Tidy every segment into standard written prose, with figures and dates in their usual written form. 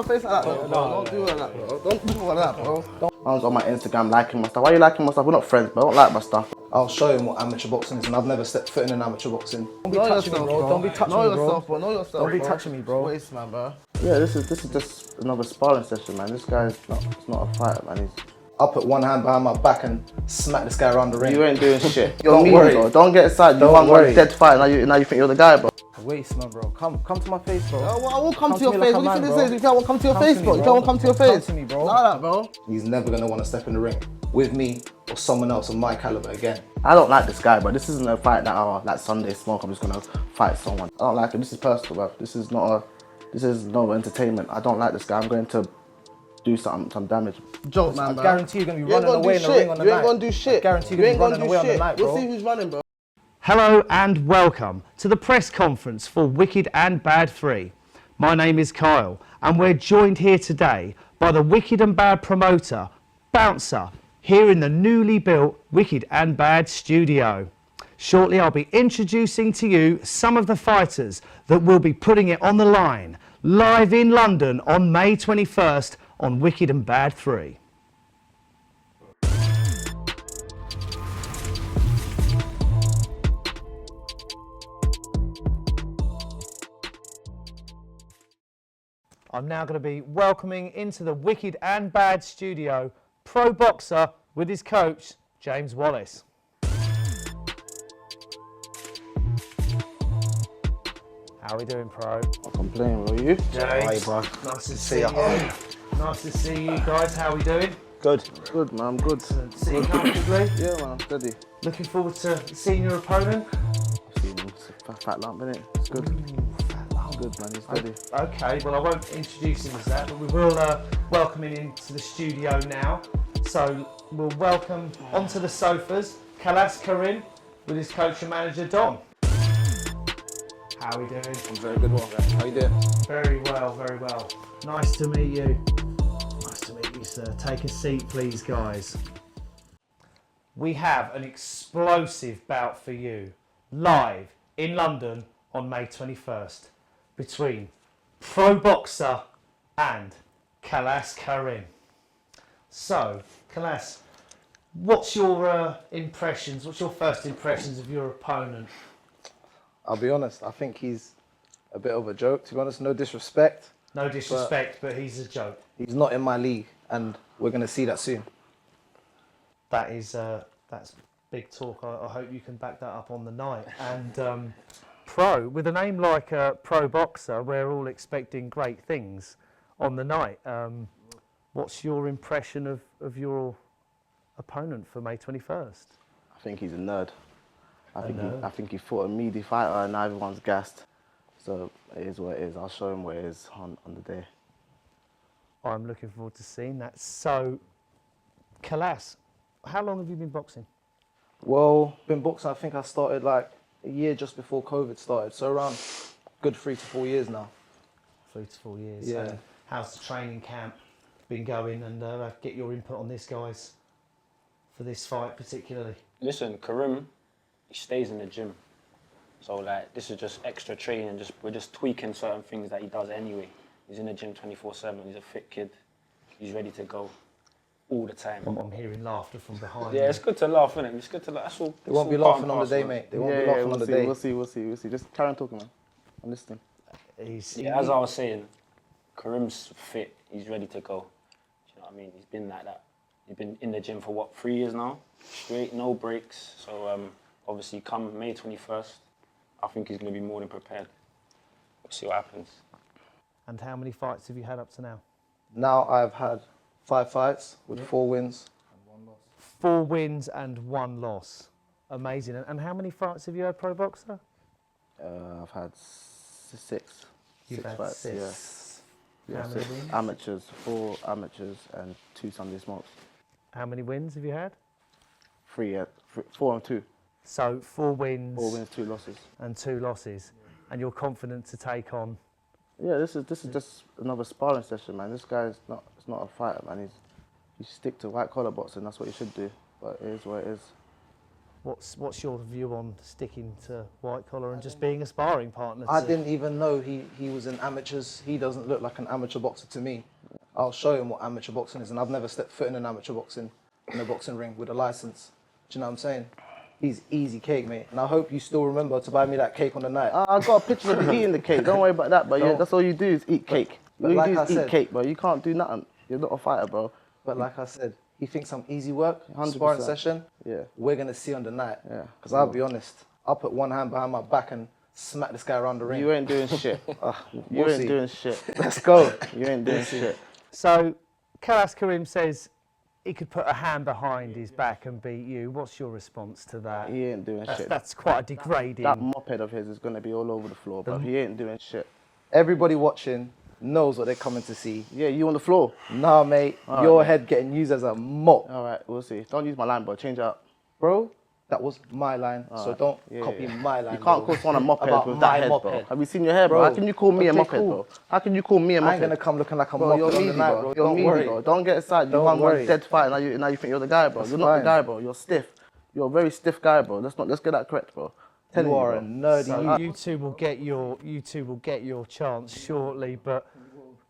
Face like that, bro. Don't do all that, bro. Don't do all that, bro. I was on my Instagram liking my stuff. Why are you liking my stuff? We're not friends, bro. I don't like my stuff. I'll show him what amateur boxing is, and I've never stepped foot in an amateur boxing. Don't be touching me, bro. Don't be touching me, bro. Know yourself, bro. Know yourself, Don't be touching me, bro. Waste, man, bro. Yeah, this is just another sparring session, man. This guy's not a fighter, man. I'll put one hand behind my back and smack this guy around the ring. You ain't doing shit. Don't worry, bro. Don't get excited. You want one dead fight, now you think you're the guy, bro. Waste, man, bro. Come to my face, bro. I will come to your face. What do you think this is? You can't come to your face, bro. You can't come to your face. Come to me, bro. Like that, bro. He's never gonna want to step in the ring with me or someone else of my caliber again. I don't like this guy, but this isn't a fight that like Sunday smoke. I'm just gonna fight someone. I don't like it. This is personal, bro. This is no entertainment. I don't like this guy. I'm going to do some damage. Joke, man, I guarantee you're gonna be running away in the ring on the night. You ain't gonna do shit. I guarantee you're gonna be running away on the night, bro. We'll see who's running, bro. Hello and welcome to the press conference for Wicked and Bad 3. My name is Kyle and we're joined here today by the Wicked and Bad promoter, Bouncer, here in the newly built Wicked and Bad studio. Shortly I'll be introducing to you some of the fighters that will be putting it on the line, live in London on May 21st on Wicked and Bad 3. I'm now going to be welcoming into the Wicked and Bad studio pro boxer with his coach, James Wallace. How are we doing, pro? I'm complaining, bro. You? James, bro. nice to see you. Nice to see you guys. How are we doing? Good. Good, man. I'm good. Sitting comfortably. Yeah, man. I'm steady. Looking forward to seeing your opponent. I've seen him. It's a fat lump, innit? It's good. Good, man. He's steady. Okay, well I won't introduce him as that, but we will welcome him into the studio now. So we'll welcome onto the sofas Khalas Karim with his coach and manager Don. How are we doing? I'm very good, one. How you doing? Very well, very well. Nice to meet you. Nice to meet you, sir. Take a seat, please, guys. We have an explosive bout for you, live in London on May 21st, between pro boxer and Khalas Karim. So, Khalas, what's your impressions? What's your first impressions of your opponent? I'll be honest, I think he's a bit of a joke, to be honest. No disrespect. No disrespect, but he's a joke. He's not in my league, and we're going to see that soon. That is, that's big talk. I hope you can back that up on the night. And pro, with a name like Pro Boxer, we're all expecting great things on the night. What's your impression of your opponent for May 21st? I think he's a nerd. I think he fought a meaty fighter and now everyone's gassed. So it is what it is. I'll show him what it is on the day. I'm looking forward to seeing that. So, Khalas, how long have you been boxing? Well, been boxing, I think I started like a year just before COVID started. So around good 3 to 4 years now. 3 to 4 years. Yeah. And how's the training camp been going? And get your input on this, guys, for this fight particularly. Listen, Karim, he stays in the gym. So like, this is just extra training, we're just tweaking certain things that he does anyway. He's in the gym 24/7, he's a fit kid. He's ready to go all the time. I'm hearing laughter from behind. Yeah, it's good to laugh, isn't it? It's good to laugh. That's all. They won't be laughing on the day, mate. They won't be laughing on the day. We'll see. Just carry on talking, man. I'm listening. Yeah, as I was saying, Karim's fit, he's ready to go. Do you know what I mean? He's been like that. He's been in the gym for what, 3 years now? Straight, no breaks. So obviously come May 21st, I think he's going to be more than prepared. We'll see what happens. And how many fights have you had up to now? Now I've had 5 fights with 4 wins. And 1 loss. 4 wins and 1 loss. Amazing. And how many fights have you had, pro boxer? I've had 6. You've had fights, 6. Yeah, How many 6 wins? amateurs, 4 amateurs and 2 Sunday smokes. How many wins have you had? 3, yeah. 4 and 2. So 4 wins. 4 wins, 2 losses. And 2 losses. And you're confident to take on? Yeah, this is just another sparring session, man. This guy's not a fighter, man. You stick to white collar boxing. That's what you should do. But it is what it is. What's your view on sticking to white collar and just being a sparring partner? I didn't even know he was in amateurs. He doesn't look like an amateur boxer to me. I'll show him what amateur boxing is, and I've never stepped foot in an amateur boxing, in a boxing ring with a license. Do you know what I'm saying? He's easy cake, mate. And I hope you still remember to buy me that cake on the night. I got a picture of you eating the cake. Don't worry about that, but yeah, that's all you do is eat cake. But All you like do I is eat said- cake, bro. You can't do nothing. You're not a fighter, bro. But like I said, he thinks I'm easy work, 100%. sparring session. Yeah. We're going to see on the night. Yeah. Because I'll be honest, I'll put one hand behind my back and smack this guy around the ring. You ain't doing shit. You we'll ain't see. doing shit. Let's go. You ain't doing shit. So, Khalas Karim says he could put a hand behind his back and beat you. What's your response to that? He ain't doing shit. That's quite a degrading. That moped of his is gonna be all over the floor, bro. He ain't doing shit. Everybody watching knows what they're coming to see. Yeah, you on the floor. Nah, mate, All right, your mate. head getting used as a mop. All right, we'll see. Don't use my line, bro. Change it up. Bro, that was my line, so don't Yeah, copy yeah. my line. You can't bro. call someone a moped About with my that head, moped. bro. Have you seen your hair, bro? Bro, How can you call me a okay, moped, cool. bro? How can you call me a I moped? ain't gonna come looking like I'm Bro, mopping you're on the meaty, night, bro. bro. You're Don't meaty, worry. bro. Don't get excited. You Don't won one worry. dead fight, and now you think you're the guy, bro. That's You're not the fine. guy, bro. You're stiff. You're a very stiff guy, bro. Let's get that correct, bro. Telling You are bro. a nerdy. So you two will get your chance shortly. But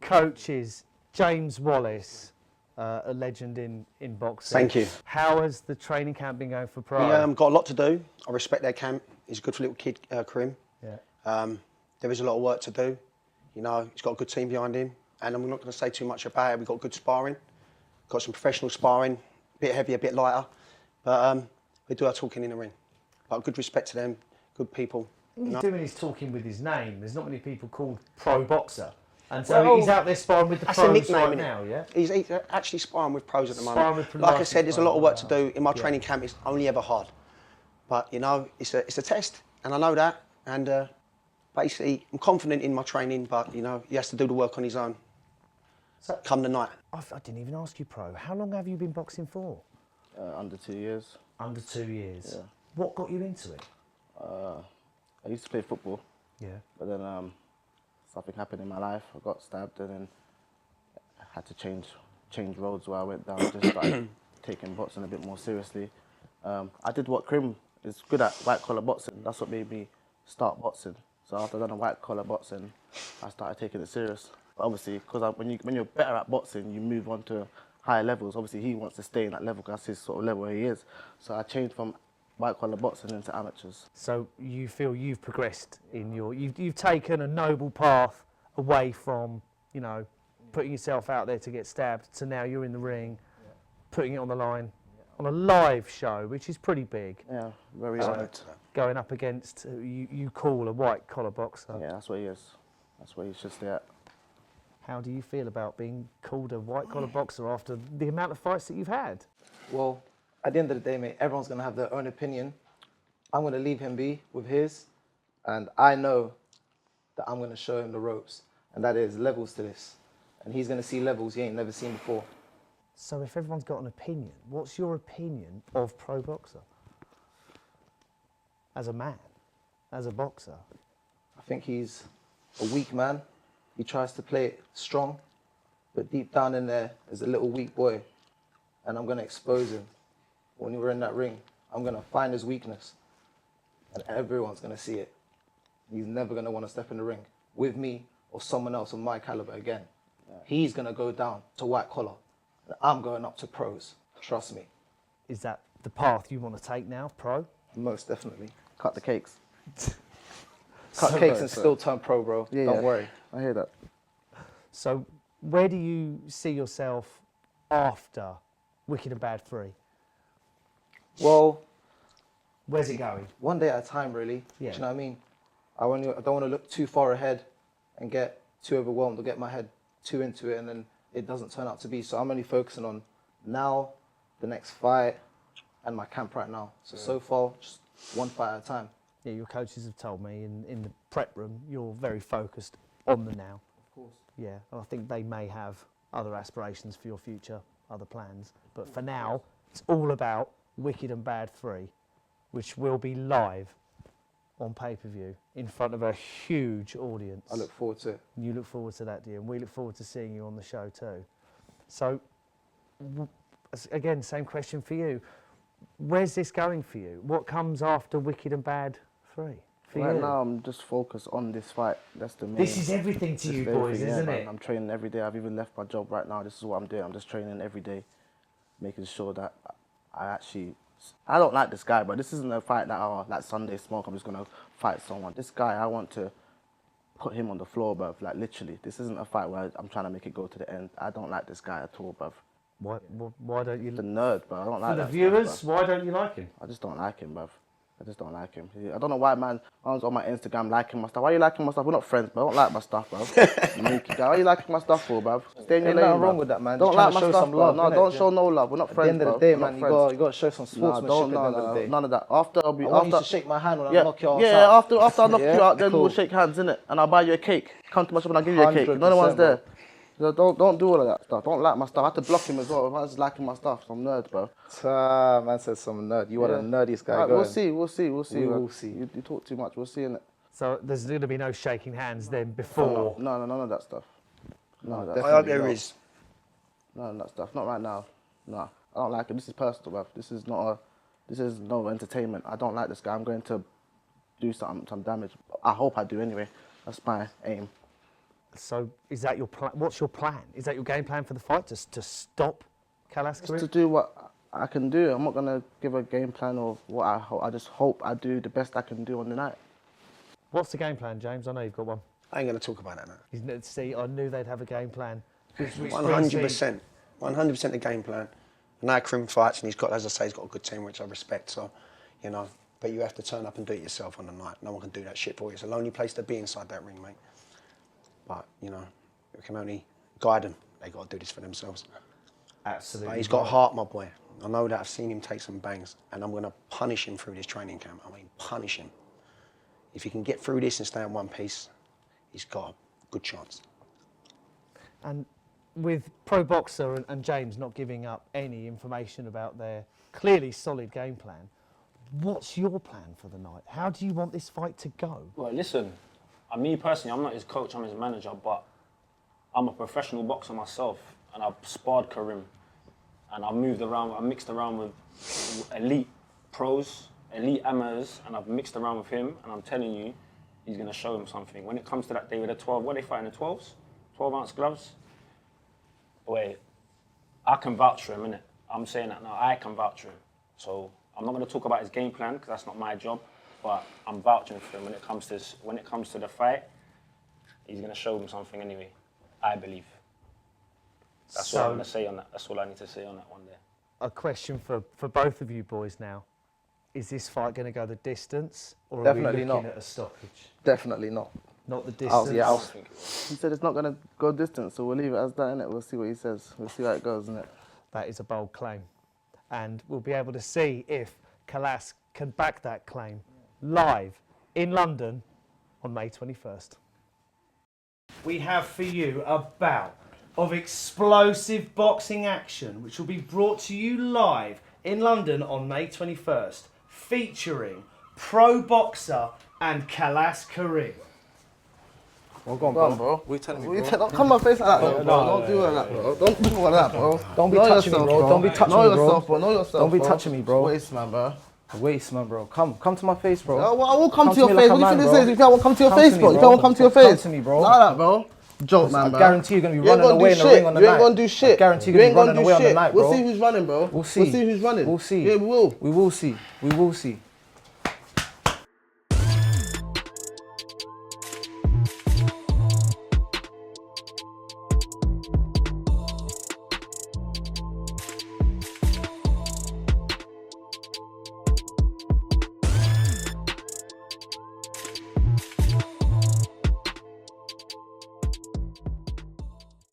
coaches, James Wallace, a legend in boxing. Thank you. How has the training camp been going for Pro? He got a lot to do. I respect their camp. He's a good little kid, Karim. Yeah. There is a lot of work to do. You know, he's got a good team behind him. And I'm not going to say too much about it. We've got good sparring. Got some professional sparring. A bit heavier, a bit lighter. But we do our talking in the ring. But good respect to them. Good people. He's doing his talking with his name. There's not many people called pro boxer. And so Well, he's out there sparring with the That's a pros nickname, right innit? now, yeah? He's actually sparring with pros at the Sparring moment. with Like I professional said, there's a lot of work to pros, do. In my training camp, it's only ever hard. But, you know, it's a test. And I know that. And basically, I'm confident in my training, but, you know, he has to do the work on his own. So- Come the night. I didn't even ask you, Pro. How long have you been boxing for? Under 2 years. Under 2 years. Yeah. What got you into it? I used to play football, Yeah. but then something happened in my life. I got stabbed, and then I had to change roads where I went down. Just started taking boxing a bit more seriously. I did what Karim is good at, white collar boxing. That's what made me start boxing. So after I done a white collar boxing, I started taking it serious. But obviously, because when you're better at boxing, you move on to higher levels. Obviously, he wants to stay in that level because that's his sort of level where he is. So I changed from white collar boxing into amateurs. So you feel you've progressed in you've taken a noble path away from, you know, putting yourself out there to get stabbed to now you're in the ring, putting it on the line on a live show, which is pretty big, Yeah, very honoured. going up against who you call a white collar boxer. Yeah, that's what he is. That's where he should stay at. How do you feel about being called a white collar boxer after the amount of fights that you've had? Well, at the end of the day, mate, everyone's going to have their own opinion. I'm going to leave him be with his, and I know that I'm going to show him the ropes, and that is levels to this. And he's going to see levels he ain't never seen before. So if everyone's got an opinion, what's your opinion of pro boxer? As a man, as a boxer? I think he's a weak man. He tries to play it strong, but deep down in there is a little weak boy, and I'm going to expose him. When we're in that ring, I'm going to find his weakness, and everyone's going to see it. He's never going to want to step in the ring with me or someone else of my caliber again. He's going to go down to white collar, and I'm going up to pros. Trust me. Is that the path you want to take now, pro? Most definitely. Cut the cakes. Cut cakes and still turn pro, bro. Yeah, Don't yeah. worry. I hear that. So where do you see yourself after Wicked and Bad 3? Well, Where's it going? one day at a time, really. Yeah. Do you know what I mean? I don't want to look too far ahead and get too overwhelmed or get my head too into it and then it doesn't turn out to be. So I'm only focusing on now, the next fight, and my camp right now. So far, just one fight at a time. Yeah, your coaches have told me in the prep room you're very focused on the now. Of course. Yeah, and I think they may have other aspirations for your future, other plans. But for now, it's all about Wicked and Bad 3, which will be live on pay-per-view in front of a huge audience. I look forward to it. You look forward to that, dear, and we look forward to seeing you on the show too. So, again, same question for you. Where's this going for you? What comes after Wicked and Bad 3 for Right you? now, I'm just focused on this fight. That's the main. This is everything to this you is everything, boys, yeah, isn't man. it? I'm training every day. I've even left my job right now. This is what I'm doing. I'm just training every day, making sure that I don't like this guy, but this isn't a fight that, like Sunday smoke, I'm just going to fight someone. This guy, I want to put him on the floor, bruv. Like, literally. This isn't a fight where I'm trying to make it go to the end. I don't like this guy at all, bruv. Why don't you? The nerd, but I don't like For the that viewers, stuff, bruv. why don't you like him? I just don't like him, bruv. I just don't like him. I don't know why, man. I was on my Instagram liking my stuff. Why are you liking my stuff? We're not friends, but I don't like my stuff, bruv. Naked guy. Why are you liking my stuff for, bruv? Stay in your Ain't lane, nothing wrong bruv. with that, man. Don't Just like trying my to show stuff, some bruv. love, No, innit? don't show no love. We're not At the friends, end of the bruv. day, We're not man, you friends. got to show some sportsmanship Nah, at the end of the day. none of that. After I'll be I want you after. to shake my hand when I Yeah, knock your ass yeah. out. After I knock you out, then Cool. we'll shake hands, innit? And I'll buy you a cake. Come to my shop and I'll give you a cake. No 100%, one's there. bro. So don't do all of that stuff. Don't like my stuff. I had to block him as well. Man's liking my stuff. Some nerd, bro. Man said some nerd. You are the nerdiest guy Right, going. we'll see. We will see. You talk too much. We'll see, innit? So there's going to be no shaking hands then before. No, none of that stuff. None of that. I hope there is. None of that stuff. Not right now. No, I don't like it. This is personal, bruv. This is no entertainment. I don't like this guy. I'm going to do some damage. I hope I do anyway. That's my aim. So is that your plan? What's your plan? Is that your game plan for the fight? Just to stop Khalas Just to Karim? do what I can do. I'm not gonna give a game plan of what I hope. I just hope I do the best I can do on the night. What's the game plan, James? I know you've got one. I ain't going to talk about that now. See, I knew they'd have a game plan. 100%. 100% the game plan. Now Karim fights and he's got, as I say, he's got a good team, which I respect. So, you know, but you have to turn up and do it yourself on the night. No one can do that shit for you. It's a lonely place to be inside that ring, mate. But, you know, we can only guide them. They got to do this for themselves. Absolutely. But he's got heart, my boy. I know that. I've seen him take some bangs, and I'm going to punish him through this training camp. I mean, punish him. If he can get through this and stay in one piece, he's got a good chance. And with Pro Boxer and James not giving up any information about their clearly solid game plan, what's your plan for the night? How do you want this fight to go? Well, listen, me personally, I'm not his coach, I'm his manager, but I'm a professional boxer myself, and I've sparred Karim, and I've moved around, I've mixed around with elite pros, elite amateurs, and I've mixed around with him, and I'm telling you, he's going to show him something. When it comes to that day with the 12, what are they fighting, the 12s? 12-ounce gloves? Wait, I can vouch for him, innit? I'm saying that now, I can vouch for him. So I'm not going to talk about his game plan, because that's not my job, but I'm vouching for him when it comes to the fight. He's going to show him something anyway, I believe. That's all I'm going to say on that. That's all I need to say on that one there. A question for both of you boys now. Is this fight going to go the distance, or Definitely are we looking not. at a stoppage? Definitely not. Not the distance? He said it's not going to go distance, so we'll leave it as that, innit? We'll see what he says. We'll see how it goes, innit? That is a bold claim. And we'll be able to see if Khalas can back that claim live in London on May 21st. We have for you a bout of explosive boxing action, which will be brought to you live in London on May 21st, featuring Pro Boxer and Khalas Karim. Well, go on, Go on, bro. What are you telling me, What you bro? don't come my face like that, bro. Don't do all that, bro. Don't do all that, bro. Don't be Know touching me, yourself, bro. Don't be touching Know me, bro. yourself, bro. Know yourself, Don't be bro. touching me, bro. Waste, man, bro. Waste, man, bro. Come to my face, bro. I will come to your me face. like a What do you man, think this bro. is? You can't come to your Come to face, me, bro. You bro. can't come to your Come face. to me, bro. Like that, bro. Joke, man, I bro. guarantee you're going to be You ain't running gonna away do in the ring on the shit. You ain't night. gonna do shit. I guarantee You you're ain't going to gonna be running do away on the shit. night, bro. We'll see who's running, bro. We'll see. We'll see who's running. We will see. Yeah, we will. We will see. We will see.